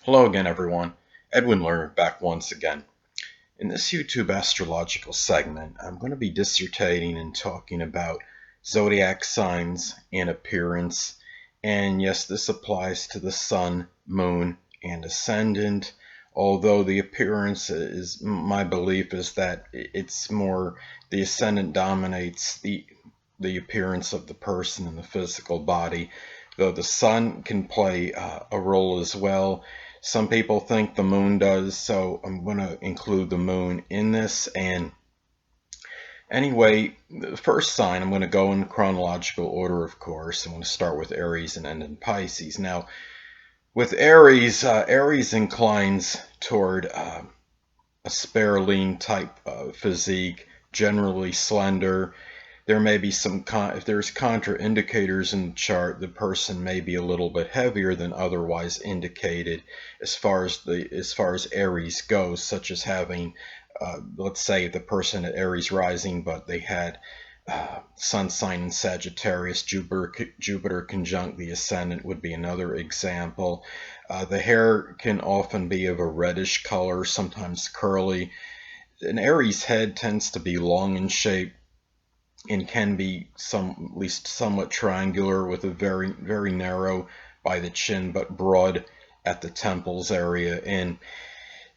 Hello again, everyone. Edwin Learnard back once again. In this YouTube astrological segment, I'm going to be dissertating and talking about zodiac signs and appearance. And yes, this applies to the sun, moon, and ascendant. Although the appearance is, my belief is that it's more the ascendant dominates the appearance of the person and the physical body, though the sun can play a role as well. Some people think the moon does, so I'm going to include the moon in this. And anyway, the first sign, I'm going to go in chronological order, of course. I'm going to start with Aries and end in Pisces. Now, with Aries, Aries inclines toward a spare, lean type physique, generally slender. There may be some, if there's contraindicators in the chart, the person may be a little bit heavier than otherwise indicated as far as Aries goes, such as having, let's say the person at Aries rising, but they had sun sign in Sagittarius, Jupiter conjunct the ascendant would be another example. The hair can often be of a reddish color, sometimes curly. An Aries head tends to be long in shape and can be at least somewhat triangular, with a very narrow by the chin but broad at the temples area. And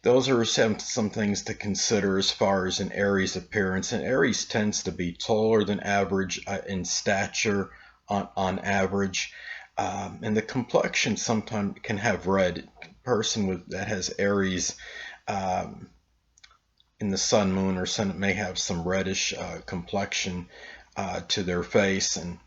those are some things to consider as far as an Aries appearance. And Aries tends to be taller than average in stature on average. And the complexion sometimes can have red. Person that has Aries in the sun, moon, or sun may have some reddish complexion to their face. And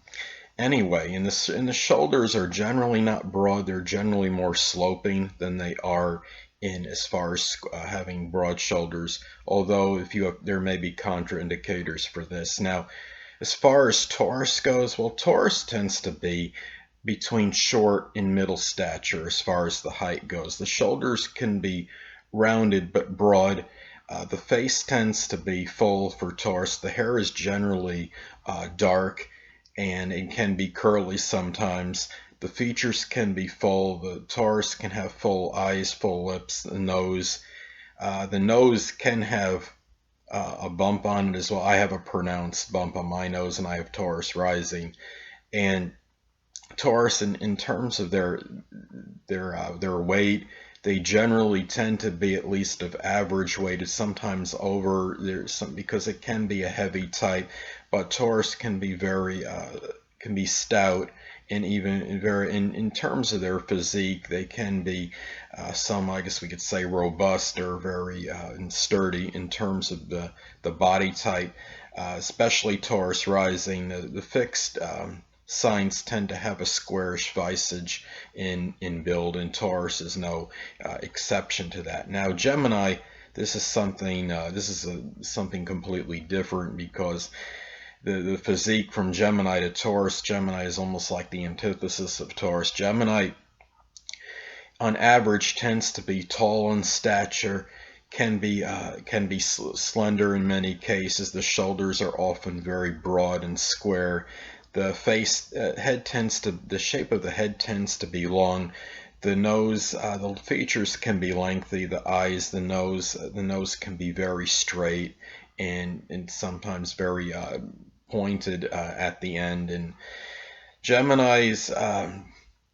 anyway, and the shoulders are generally not broad. They're generally more sloping than they are in as far as having broad shoulders. Although there may be contraindicators for this. Now, as far as Taurus goes, well, Taurus tends to be between short and middle stature as far as the height goes. The shoulders can be rounded but broad. The face tends to be full for Taurus. The hair is generally dark, and it can be curly sometimes. The features can be full. The Taurus can have full eyes, full lips, the nose. The nose can have a bump on it as well. I have a pronounced bump on my nose, and I have Taurus rising. And Taurus, in terms of their weight, they generally tend to be at least of average weight. It's sometimes over. There's some, because it can be a heavy type, but Taurus can be can be stout, and even in terms of their physique, they can be some, I guess we could say, robust or very sturdy in terms of the body type, especially Taurus rising. The fixed signs tend to have a squarish visage in build, and Taurus is no exception to that. Now, Gemini, this is something something completely different, because the physique from Gemini to Taurus, Gemini is almost like the antithesis of Taurus. Gemini, on average, tends to be tall in stature, can be slender in many cases. The shoulders are often very broad and square. The the shape of the head tends to be long. The nose, the features can be lengthy. The eyes, the nose can be very straight and sometimes very pointed at the end. And Geminis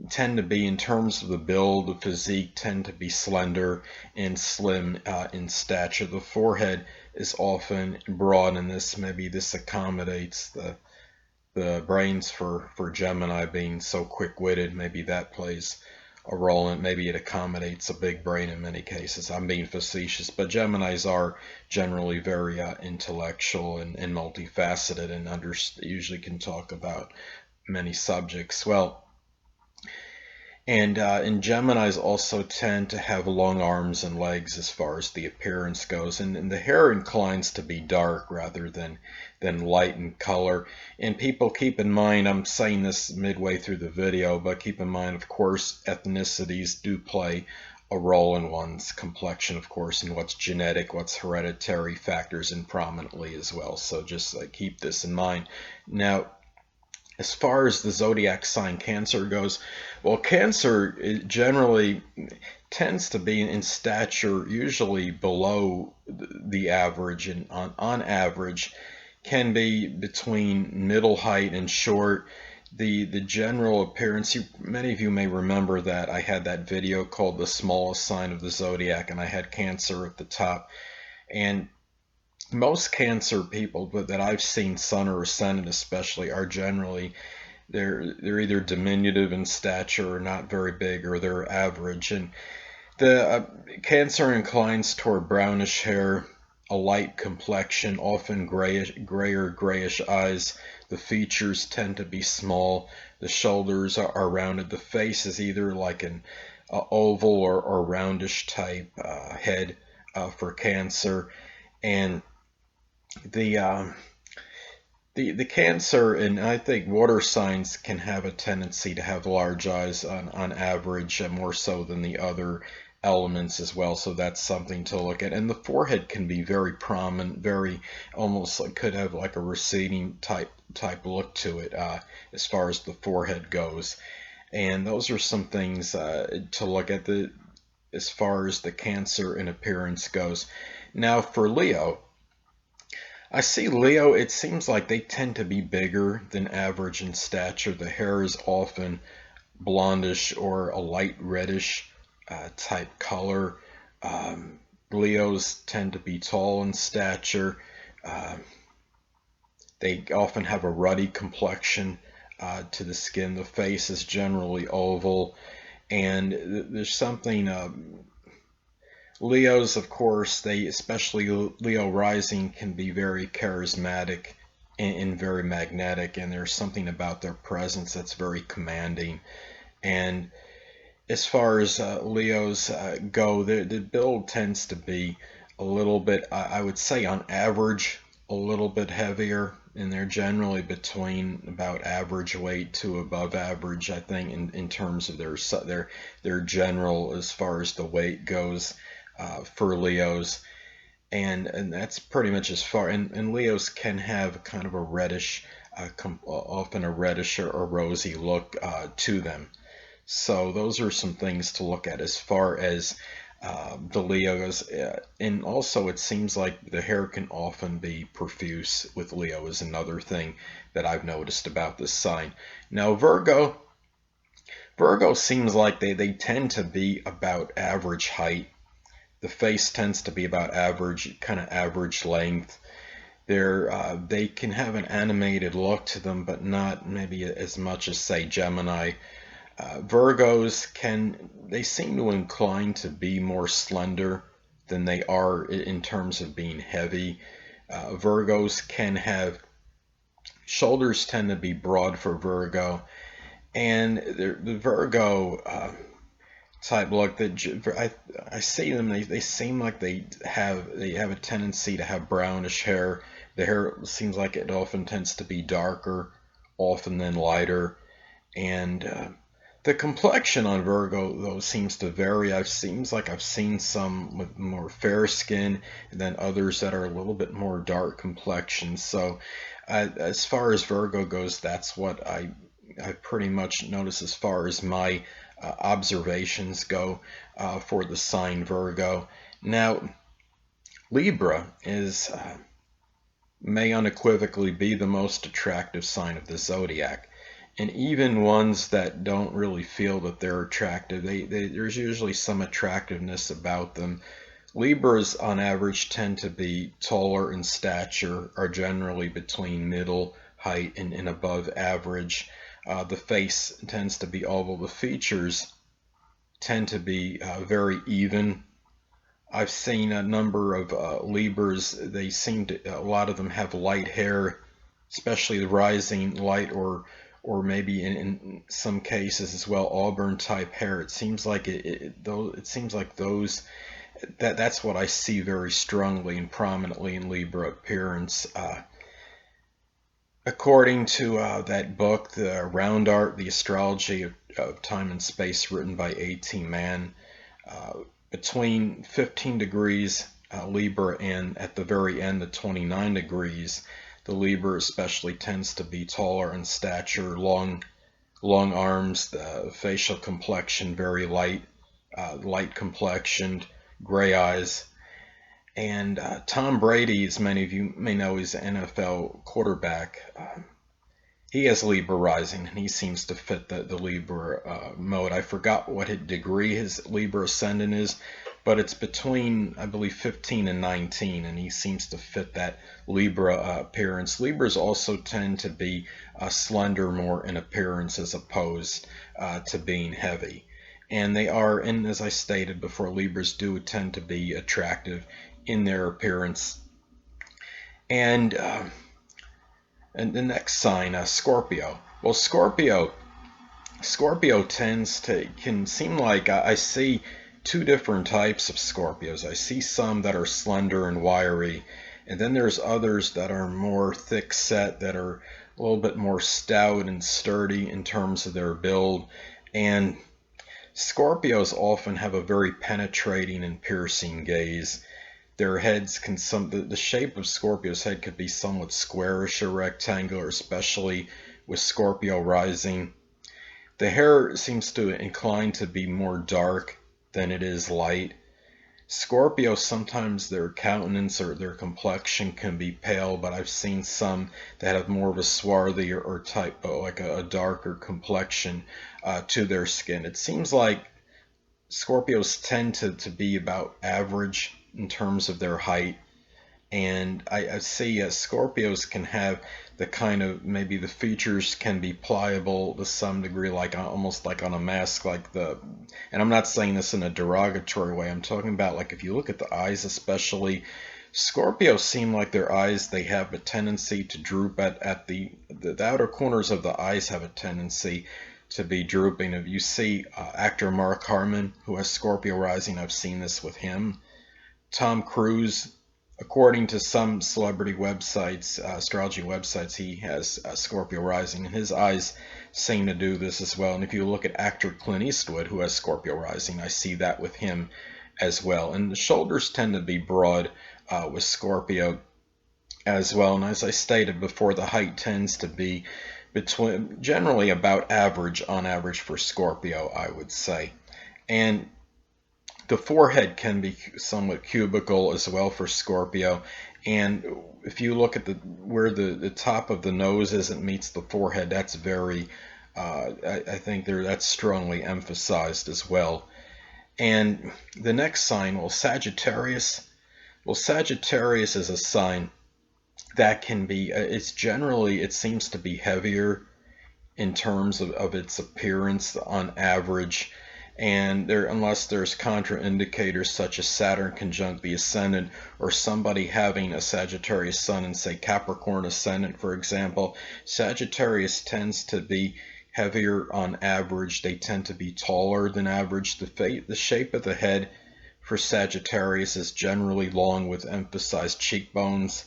tend to be, in terms of the build, the physique, tend to be slender and slim in stature. The forehead is often broad, and this accommodates the brains for Gemini being so quick-witted. Maybe that plays a role, and maybe it accommodates a big brain in many cases. I'm being facetious, but Geminis are generally very intellectual and multifaceted, and usually can talk about many subjects. Well, and Geminis also tend to have long arms and legs as far as the appearance goes, and the hair inclines to be dark rather than light in color. And people, keep in mind, I'm saying this midway through the video, but keep in mind, of course, ethnicities do play a role in one's complexion, of course, and what's genetic, what's hereditary factors in prominently as well. So just keep this in mind. Now, As far as the zodiac sign Cancer goes, well, Cancer generally tends to be in stature usually below the average, and on average can be between middle height and short. The general appearance, many of you may remember that I had that video called The Smallest Sign of the Zodiac, and I had Cancer at the top. And most Cancer people that I've seen, Sun or Ascendant especially, are generally they're either diminutive in stature or not very big, or they're average. And the Cancer inclines toward brownish hair, a light complexion, often grayish eyes. The features tend to be small. The shoulders are rounded. The face is either like an oval or roundish type head for Cancer. And the the Cancer, and I think water signs can have a tendency to have large eyes on average, more so than the other elements as well. So that's something to look at. And the forehead can be very prominent, very almost like could have like a receding type look to it as far as the forehead goes. And those are some things to look at as far as the Cancer in appearance goes. Now for Leo. I see Leo, it seems like they tend to be bigger than average in stature. The hair is often blondish or a light reddish type color. Leos tend to be tall in stature. Uh, they often have a ruddy complexion to the skin. The face is generally oval. And there's something Leos, of course, they, especially Leo rising, can be very charismatic and very magnetic, and there's something about their presence that's very commanding. And as far as Leos go, the build tends to be a little bit, I would say on average, a little bit heavier, and they're generally between about average weight to above average, I think, in terms of their general as far as the weight goes. For Leos, and that's pretty much as far. And Leos can have kind of a reddish, often a reddish or rosy look to them. So those are some things to look at as far as the Leos. And also, it seems like the hair can often be profuse with Leo is another thing that I've noticed about this sign. Now Virgo seems like they tend to be about average height. The face tends to be about average, kind of average length. They can have an animated look to them, but not maybe as much as, say, Gemini. Virgos they seem to incline to be more slender than they are in terms of being heavy. Virgos can have, shoulders tend to be broad for Virgo, and the Virgo type look that I see them. They seem like they have a tendency to have brownish hair. The hair seems like it often tends to be darker, often than lighter, and the complexion on Virgo though seems to vary. Seems like I've seen some with more fair skin, and then others that are a little bit more dark complexion. So as far as Virgo goes, that's what I pretty much notice as far as my observations go for the sign Virgo. Now, Libra may unequivocally be the most attractive sign of the zodiac. And even ones that don't really feel that they're attractive, there's usually some attractiveness about them. Libras, on average, tend to be taller in stature, are generally between middle height and above average. The face tends to be oval. The features tend to be very even. I've seen a number of Libras. A lot of them have light hair, especially the rising light, or maybe in some cases as well, auburn type hair. It seems like that's what I see very strongly and prominently in Libra appearance. According to that book, The Round Art, The Astrology of Time and Space, written by A.T. Mann, between 15 degrees Libra and at the very end, the 29 degrees, The Libra especially tends to be taller in stature, long arms, the facial complexion very light complexioned, gray eyes. And Tom Brady, as many of you may know, is an NFL quarterback. He has Libra rising, and he seems to fit the Libra mode. I forgot what degree his Libra ascendant is, but it's between, I believe, 15 and 19, and he seems to fit that Libra appearance. Libras also tend to be slender more in appearance as opposed to being heavy. And they are, and as I stated before, Libras do tend to be attractive in their appearance. And the next sign, Scorpio. Well, Scorpio can seem like I see two different types of Scorpios. I see some that are slender and wiry, and then there's others that are more thick set, that are a little bit more stout and sturdy in terms of their build. And Scorpios often have a very penetrating and piercing gaze. Their heads can the shape of Scorpio's head could be somewhat squarish or rectangular, especially with Scorpio rising. The hair seems to incline to be more dark than it is light. Scorpio, sometimes their countenance or their complexion can be pale, but I've seen some that have more of a swarthy or type, like a darker complexion to their skin. It seems like Scorpios tend to be about average in terms of their height, and I see Scorpios can have the kind of, maybe the features can be pliable to some degree, like almost like on a mask, and I'm not saying this in a derogatory way. I'm talking about, like, if you look at the eyes especially, Scorpios seem like their eyes, they have a tendency to droop at the outer corners of the eyes have a tendency to be drooping. If you see actor Mark Harmon, who has Scorpio rising, I've seen this with him. Tom Cruise, according to some celebrity websites, astrology websites, he has Scorpio rising, and his eyes seem to do this as well. And if you look at actor Clint Eastwood, who has Scorpio rising, I see that with him as well. And the shoulders tend to be broad with Scorpio as well. And as I stated before, the height tends to be generally about average, on average for Scorpio, I would say. And the forehead can be somewhat cubical as well for Scorpio. And if you look at where the top of the nose is, it meets the forehead, that's very, I think that's strongly emphasized as well. And the next sign, well, Sagittarius. Well, Sagittarius is a sign that can be, it seems to be heavier in terms of its appearance on average. And unless there's contraindicators such as Saturn conjunct the ascendant, or somebody having a Sagittarius sun and, say, Capricorn ascendant, for example, Sagittarius tends to be heavier on average. They tend to be taller than average. The shape of the head for Sagittarius is generally long with emphasized cheekbones,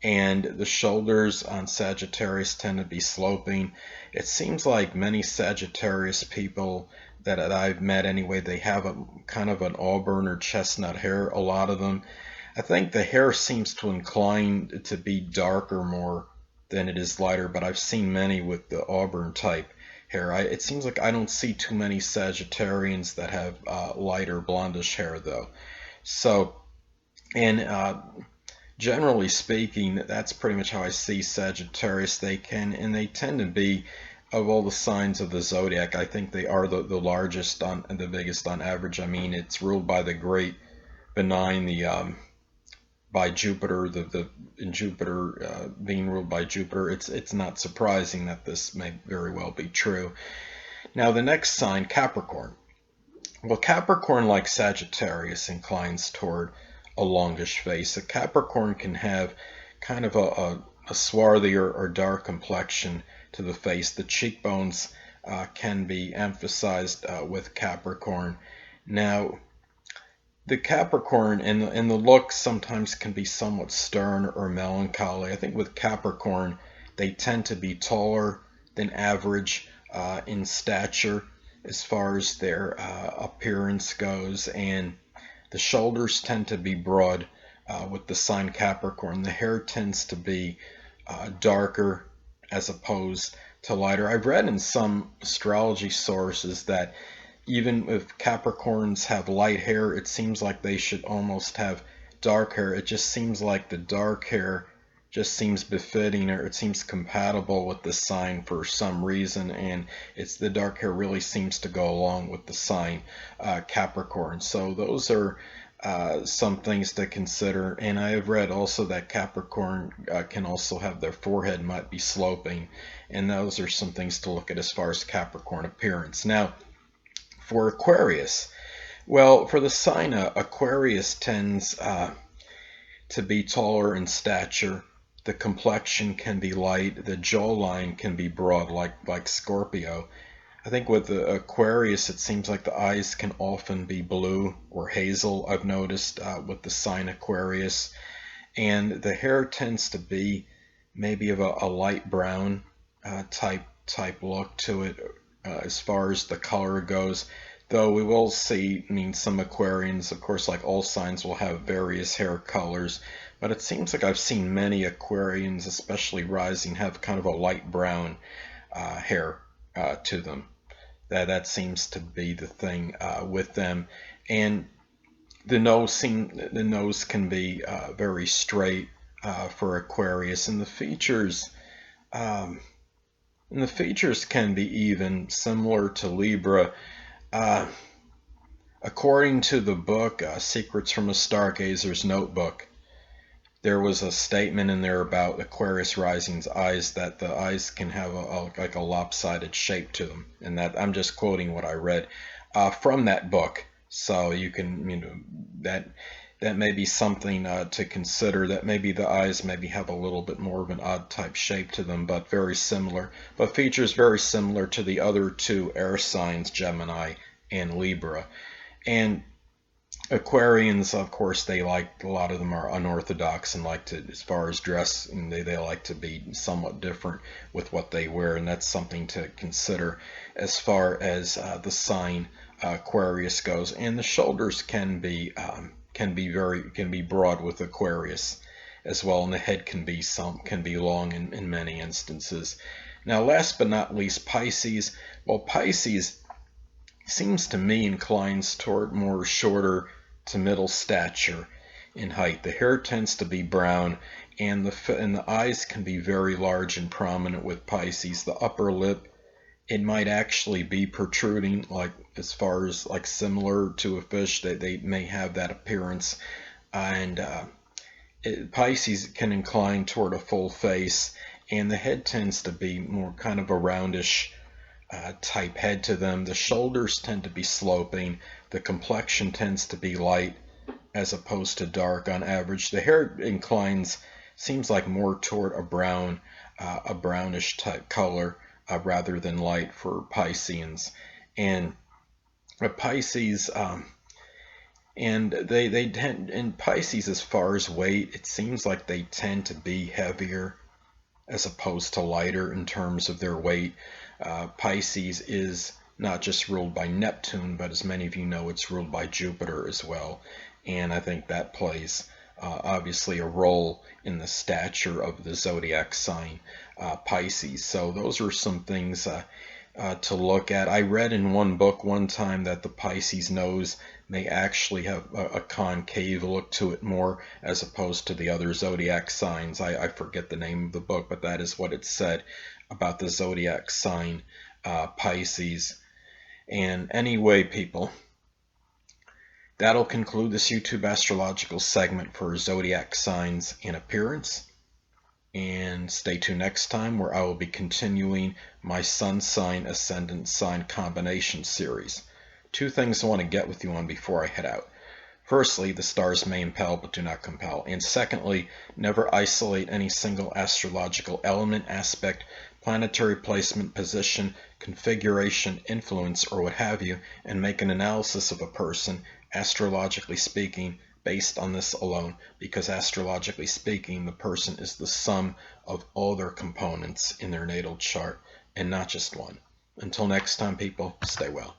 and the shoulders on Sagittarius tend to be sloping. It seems like many Sagittarius people that I've met anyway, they have a kind of an auburn or chestnut hair, a lot of them. I think the hair seems to incline to be darker more than it is lighter, but I've seen many with the auburn type hair. It seems like I don't see too many Sagittarians that have lighter blondish hair though. So, and generally speaking, that's pretty much how I see Sagittarius. They tend to be, of all the signs of the zodiac, I think they are the largest and the biggest on average. I mean, it's ruled by the great benign, by Jupiter, in Jupiter being ruled by Jupiter. It's not surprising that this may very well be true. Now the next sign, Capricorn. Well, Capricorn, like Sagittarius, inclines toward a longish face. A Capricorn can have kind of a swarthy or dark complexion to the face. The cheekbones can be emphasized with Capricorn. Now, the Capricorn and the look sometimes can be somewhat stern or melancholy. I think with Capricorn, they tend to be taller than average in stature as far as their appearance goes, and the shoulders tend to be broad with the sign Capricorn. The hair tends to be darker as opposed to lighter. I've read in some astrology sources that even if Capricorns have light hair, it seems like they should almost have dark hair. It just seems like the dark hair just seems befitting, or it seems compatible with the sign for some reason, and it's the dark hair really seems to go along with the sign Capricorn. So those are some things to consider. And I have read also that Capricorn can also have their forehead might be sloping, and those are some things to look at as far as Capricorn appearance. Now, for Aquarius, well, for the sign Aquarius tends to be taller in stature. The complexion can be light. The jawline can be broad, like Scorpio. I think with the Aquarius, it seems like the eyes can often be blue or hazel. I've noticed with the sign Aquarius, and the hair tends to be maybe of a light brown type look to it as far as the color goes. Though we will see, I mean, some Aquarians, of course, like all signs, will have various hair colors. But it seems like I've seen many Aquarians, especially rising, have kind of a light brown hair to them. That seems to be the thing with them. And the nose can be very straight for Aquarius, and the features can be even similar to Libra. According to the book Secrets from a Stargazer's Notebook, there was a statement in there about Aquarius rising's eyes, that the eyes can have like a lopsided shape to them, and that I'm just quoting what I read from that book. So you can, that may be something to consider, that maybe the eyes maybe have a little bit more of an odd type shape to them, but very similar, but features very similar to the other two air signs, Gemini and Libra. And Aquarians, of course, they like, a lot of them are unorthodox and like to, as far as dress, and they like to be somewhat different with what they wear, and that's something to consider as far as the sign Aquarius goes. And the shoulders can be broad with Aquarius as well, and the head can be long in many instances. Now, last but not least, Pisces. Well, Pisces seems to me inclines toward more shorter to middle stature in height. The hair tends to be brown, and the eyes can be very large and prominent with Pisces. The upper lip, it might actually be protruding, like as far as like similar to a fish. They may have that appearance, and Pisces can incline toward a full face, and the head tends to be more kind of a roundish type head to them. The shoulders tend to be sloping. The complexion tends to be light as opposed to dark on average. The hair inclines, seems like more toward a brownish type color rather than light for Pisceans. And Pisces, and they tend, in Pisces, as far as weight, it seems like they tend to be heavier as opposed to lighter in terms of their weight. Pisces is not just ruled by Neptune, but as many of you know, it's ruled by Jupiter as well. And I think that plays obviously a role in the stature of the zodiac sign Pisces. So those are some things to look at. I read in one book one time that the Pisces nose may actually have a concave look to it more as opposed to the other zodiac signs. I forget the name of the book, but that is what it said about the zodiac sign Pisces. And anyway, people, that'll conclude this YouTube astrological segment for zodiac signs and appearance. And stay tuned next time, where I will be continuing my sun sign ascendant sign combination series. Two things I want to get with you on before I head out. Firstly, the stars may impel but do not compel. And secondly, never isolate any single astrological element, aspect, planetary placement, position, configuration, influence, or what have you, and make an analysis of a person, astrologically speaking, based on this alone, because astrologically speaking, the person is the sum of all their components in their natal chart, and not just one. Until next time, people, stay well.